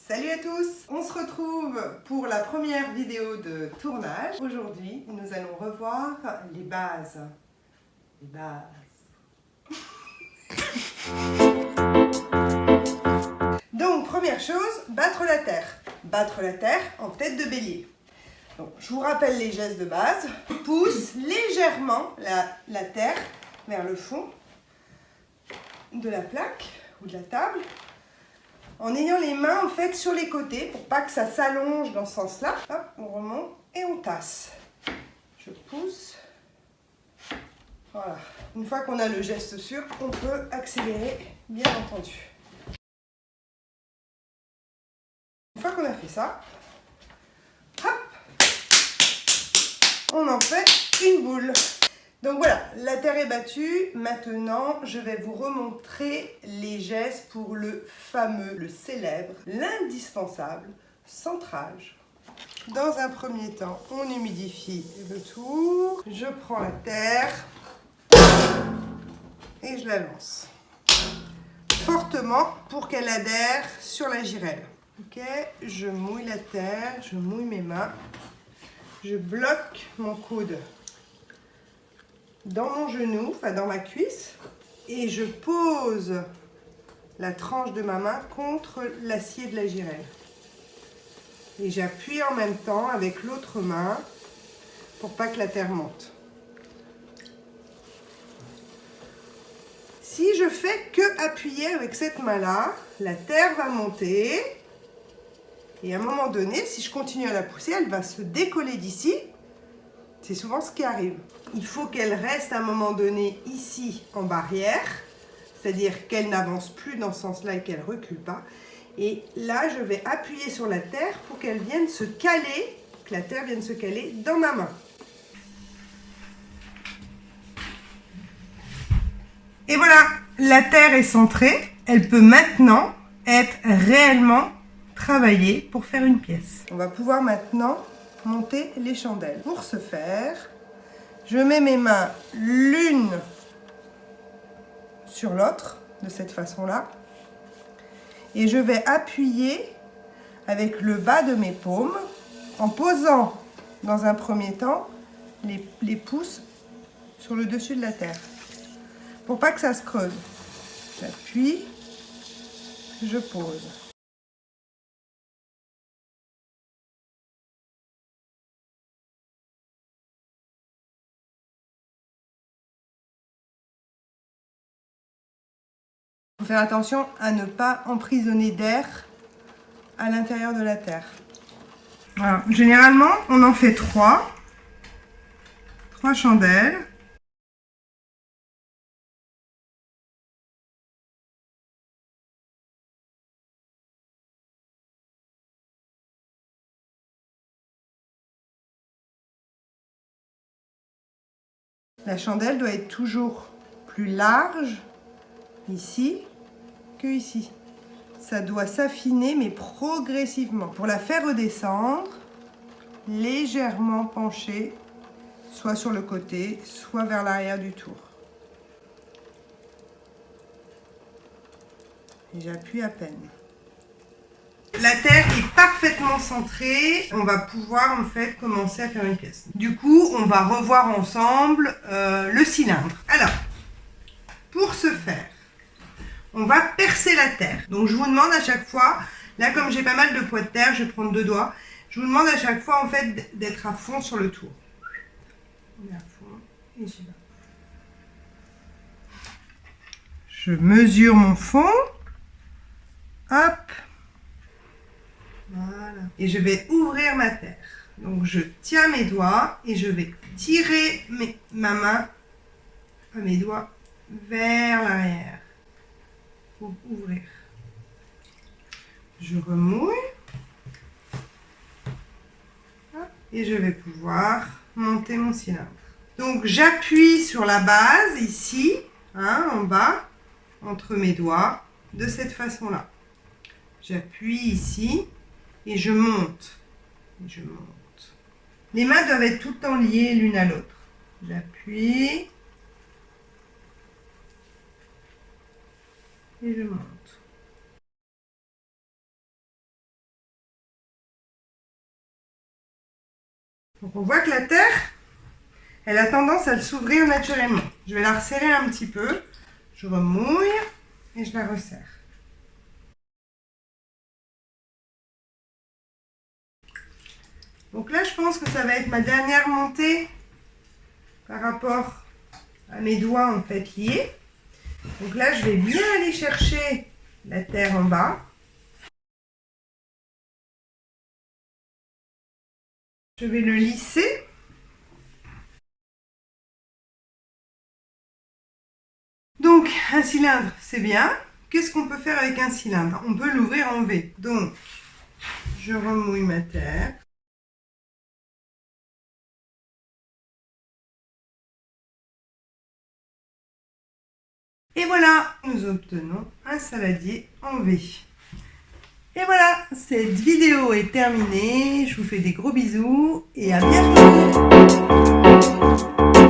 Salut à tous! On se retrouve pour la première vidéo de tournage. Aujourd'hui, nous allons revoir les bases. Les bases. Donc, première chose, battre la terre. Battre la terre en tête de bélier. Donc, je vous rappelle les gestes de base. Je pousse légèrement la terre vers le fond de la plaque ou de la table, en ayant les mains en fait sur les côtés pour pas que ça s'allonge dans ce sens-là. Hop, on remonte et on tasse. Je pousse. Voilà. Une fois qu'on a le geste sûr, on peut accélérer, bien entendu. Une fois qu'on a fait ça, hop, on en fait une boule. Donc voilà, la terre est battue. Maintenant, je vais vous remontrer les gestes pour le fameux, le célèbre, l'indispensable centrage. Dans un premier temps, on humidifie le tour. Je prends la terre et je la lance fortement pour qu'elle adhère sur la girelle. Ok, je mouille la terre, je mouille mes mains, je bloque mon coude dans mon genou, enfin dans ma cuisse, et je pose la tranche de ma main contre l'acier de la girelle. Et j'appuie en même temps avec l'autre main pour pas que la terre monte. Si je fais que appuyer avec cette main-là, la terre va monter. Et à un moment donné, si je continue à la pousser, elle va se décoller d'ici. C'est souvent ce qui arrive. Il faut qu'elle reste à un moment donné ici en barrière, c'est-à-dire qu'elle n'avance plus dans ce sens-là et qu'elle ne recule pas. Et là, je vais appuyer sur la terre pour qu'elle vienne se caler, que la terre vienne se caler dans ma main. Et voilà, la terre est centrée. Elle peut maintenant être réellement travaillée pour faire une pièce. On va pouvoir maintenant monter les chandelles. Pour ce faire, je mets mes mains l'une sur l'autre, de cette façon-là, et je vais appuyer avec le bas de mes paumes, en posant dans un premier temps les pouces sur le dessus de la terre, pour pas que ça se creuse. J'appuie, je pose. Il faut faire attention à ne pas emprisonner d'air à l'intérieur de la terre. Alors, généralement, on en fait trois chandelles. La chandelle doit être toujours plus large ici que ici. Ça doit s'affiner, mais progressivement. Pour la faire redescendre, légèrement penchée, soit sur le côté, soit vers l'arrière du tour. Et j'appuie à peine. La terre est parfaitement centrée. On va pouvoir en fait commencer à faire une pièce. Du coup, on va revoir ensemble le cylindre. Alors, pour ce faire, on va percer la terre. Donc, je vous demande à chaque fois, là comme j'ai pas mal de poids de terre, je vais prendre 2 doigts. Je vous demande à chaque fois en fait d'être à fond sur le tour. On est à fond et j'y vais. Je mesure mon fond. Hop. Voilà. Et je vais ouvrir ma terre. Donc je tiens mes doigts et je vais tirer ma main, mes doigts vers l'arrière pour ouvrir. Je remouille. Et je vais pouvoir monter mon cylindre. Donc j'appuie sur la base ici, en bas, entre mes doigts, de cette façon-là. J'appuie ici et je monte. Et je monte. Les mains doivent être tout le temps liées l'une à l'autre. J'appuie et je monte. Donc on voit que la terre, elle a tendance à s'ouvrir naturellement. Je vais la resserrer un petit peu. Je remouille et je la resserre. Donc là, je pense que ça va être ma dernière montée par rapport à mes doigts en fait liés. Donc là, je vais bien aller chercher la terre en bas. Je vais le lisser. Donc, un cylindre, c'est bien. Qu'est-ce qu'on peut faire avec un cylindre? On peut l'ouvrir en V. Donc, je remouille ma terre. Et voilà, nous obtenons un saladier en V. Et voilà, cette vidéo est terminée. Je vous fais des gros bisous et à bientôt.